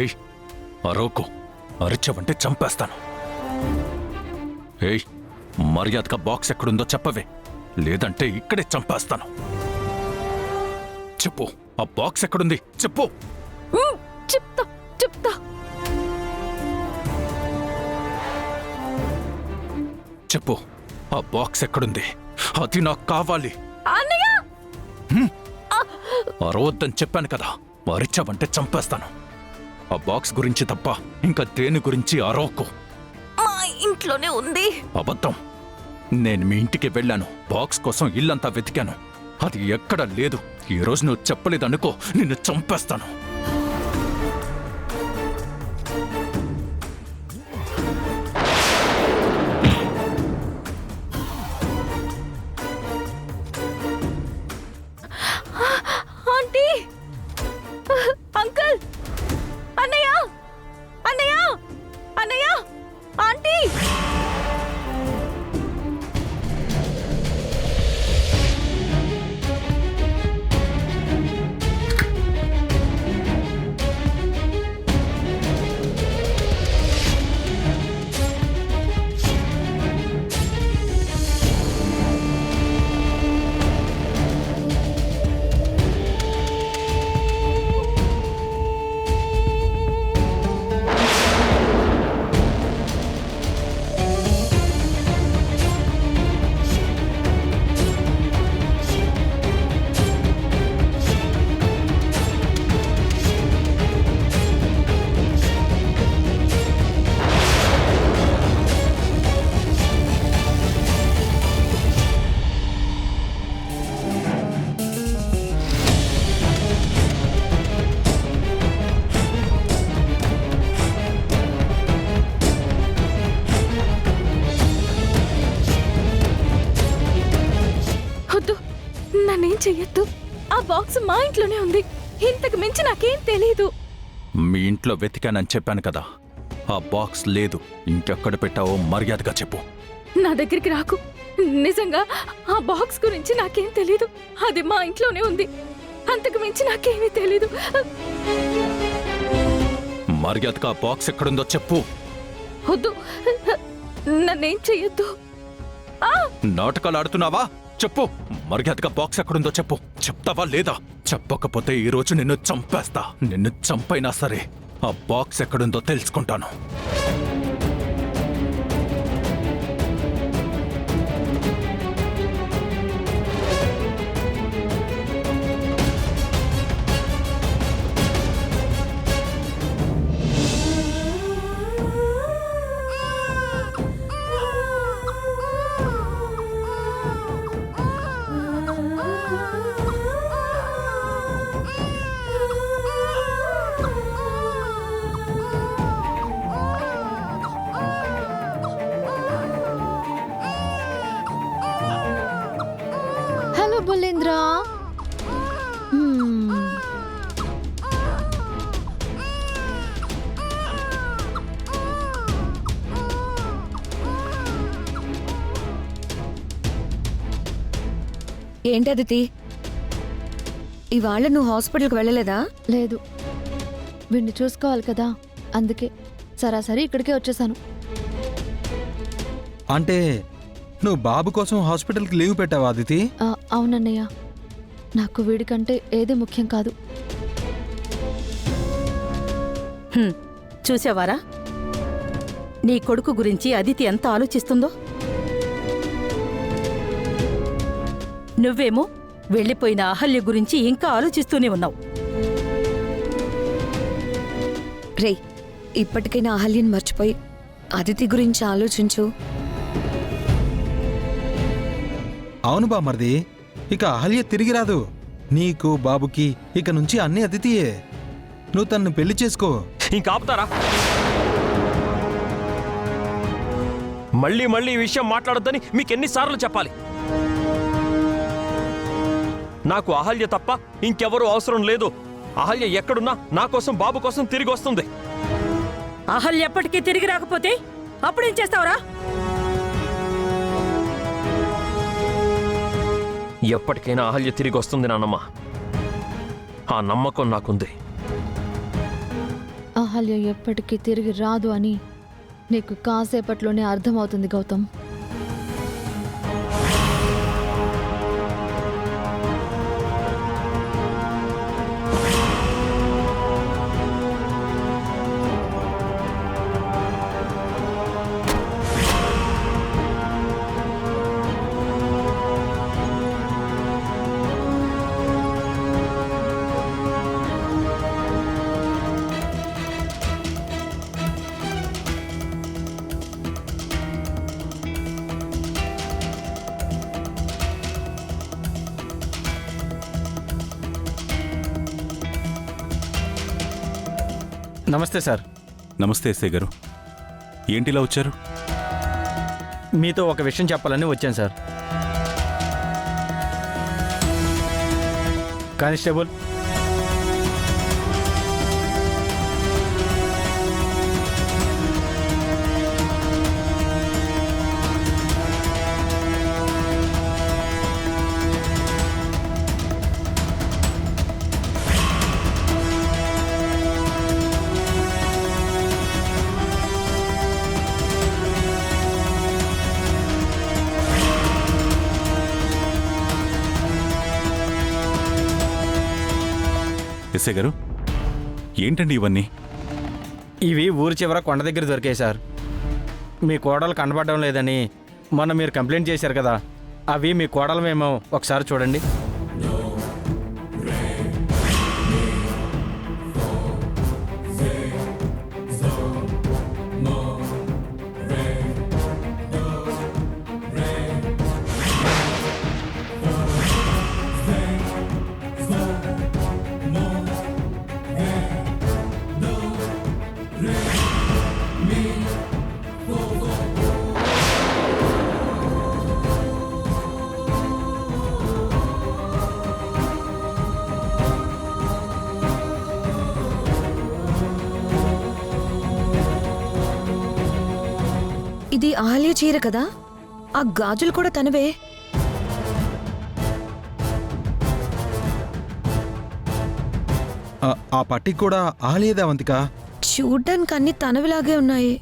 ఏయ్ అరోకు, అరిచావంటే చంపేస్తాను. ఏయ్ మర్యాదగా బాక్స్ ఎక్కడుందో చెప్పవే, లేదంటే ఇక్కడే చంపేస్తాను. చెప్పు, ఆ బాక్స్ ఎక్కడుంది చెప్పు. చెప్తా చెప్తా. చెప్పు, ఆ బాక్స్ ఎక్కడుంది? అది నాకు కావాలి. అన్నయ్య అరవద్దని చెప్పాను కదా, అరిచావంటే చంపేస్తాను. ఆ బాక్స్ గురించి తప్ప ఇంకా దేని గురించి అరవకు. మా ఇంట్లోనే ఉంది. అబద్ధం. నేను మీ ఇంటికి వెళ్ళాను, బాక్స్ కోసం ఇల్లంతా వెతికాను, అది ఎక్కడా లేదు. ఈ రోజు నువ్వు చెప్పలేదనుకో, నిన్ను చంపేస్తాను. ఆంటీ, అంకుల్, అన్నయ్య, అన్నయ్య, అన్నయ్య, ఆంటీ. వద్దు, నన్నేం చెయ్యొద్దు. ఆ బాక్స్ మా ఇంట్లోనే ఉంది. ఇంతకు మించి నాకేం తెలీదు. మీ ఇంట్లో వెతికానని చెప్పాను కదా, ఆ బాక్స్ లేదు. ఇంకెక్కడ పెట్టావో మర్యాదగా చెప్పు. నా దగ్గరికి రాకు. నిజంగా ఆ బాక్స్ గురించి నాకేం తెలీదు. అది మా ఇంట్లోనే ఉంది. అంతకు మించి నాకేమీ తెలీదు. మర్యాదగా ఆ బాక్స్ ఎక్కడుందో చెప్పు. వద్దు, నన్నేం చెయ్యొద్దు. నాటకాలు ఆడుతున్నావా? చెప్పు, మర్యాదగా బాక్స్ ఎక్కడుందో చెప్పు. చెప్తావా లేదా? చెప్పకపోతే ఈ రోజు నిన్ను చంపేస్తా. నిన్ను చంపైనా సరే ఆ బాక్స్ ఎక్కడుందో తెలుసుకుంటాను. హలో బుల్లేంద్ర. ఏంటి అదితి, ఇవాళ నువ్వు హాస్పిటల్కి వెళ్ళలేదా? లేదు, వీడిని చూసుకోవాలి కదా, అందుకే సరాసరి ఇక్కడికే వచ్చేసాను. అంటే నువ్వు బాబు కోసం హాస్పిటల్కి లీవ్ పెట్టావా అదితి? అవునన్నయ్య, నాకు వీడికంటే ఏది ముఖ్యం కాదు. చూసావారా నీ కొడుకు గురించి అదితి ఎంత ఆలోచిస్తుందో? నువ్వేమో వెళ్ళిపోయిన అహల్య గురించి ఇంకా ఆలోచిస్తూనే ఉన్నావు. రే, ఇప్పటికైనా అహల్యని మర్చిపోయి అదితి గురించి ఆలోచించు. అవును బామర్ది, ఇక అహల్య తిరిగి రాదు. నీకు బాబుకి ఇక నుంచి అన్ని అదితియే. నువ్వు తన్ను పెళ్లి చేసుకో. ఇంకా ఆపుతారా? మళ్ళీ మళ్ళీ ఈ విషయం మాట్లాడొద్దని మీకెన్నిసార్లు చెప్పాలి? నాకు అహల్య తప్ప ఇంకెవరూ అవసరం లేదు. అహల్య ఎక్కడున్నా నా కోసం బాబు కోసం తిరిగి వస్తుంది. అహల్య ఎప్పటికీ తిరిగి రాకపోతే అప్పుడేం చేస్తావురా? ఎప్పటికైనా అహల్య తిరిగి వస్తుంది నాన్నమ్మ. ఆ నమ్మకం నాకుంది. అహల్య ఎప్పటికీ తిరిగి రాదు అని నీకు కాసేపట్లోనే అర్థమవుతుంది గౌతమ్. నమస్తే సార్. నమస్తే ఎస్ఐ గారు. ఏంటిలా వచ్చారు? మీతో ఒక విషయం చెప్పాలని వచ్చాను సార్. కానిస్టేబుల్, ఎస్ఐ గారు, ఏంటండి ఇవన్నీ? ఇవి ఊరి చివర కొండ దగ్గర దొరికాయి సార్. మీ కోడలు కనబడడం లేదని మొన్న మీరు కంప్లైంట్ చేశారు కదా, అవి మీ కోడలమేమో ఒకసారి చూడండి. ఇది అహల్య చీర కదా, ఆ గాజులు కూడా తనవే. ఆ పట్టి కూడా అహల్యదే అవంతిక. చూడ్డానికి అన్ని తనవిలాగే ఉన్నాయి.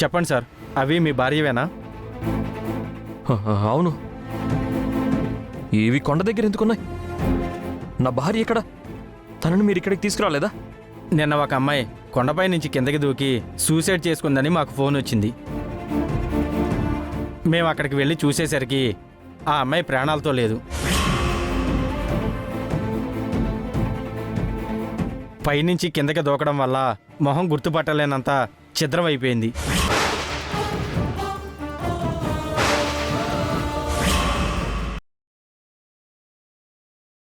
చెప్పండి సార్, అవి మీ భార్యవేనా? అవును. ఇవి కొండ దగ్గర ఎందుకున్నాయి? నా భార్య ఎక్కడ? తనని మీరు ఇక్కడికి తీసుకురాలేదా? నిన్న ఒక అమ్మాయి కొండపై నుంచి కిందకి దూకి సూసైడ్ చేసుకుందని మాకు ఫోన్ వచ్చింది. మేము అక్కడికి వెళ్ళి చూసేసరికి ఆ అమ్మాయి ప్రాణాలతో లేదు. పైనుంచి కిందకి దూకడం వల్ల మొహం గుర్తుపట్టలేనంత ఛిద్రమైపోయింది.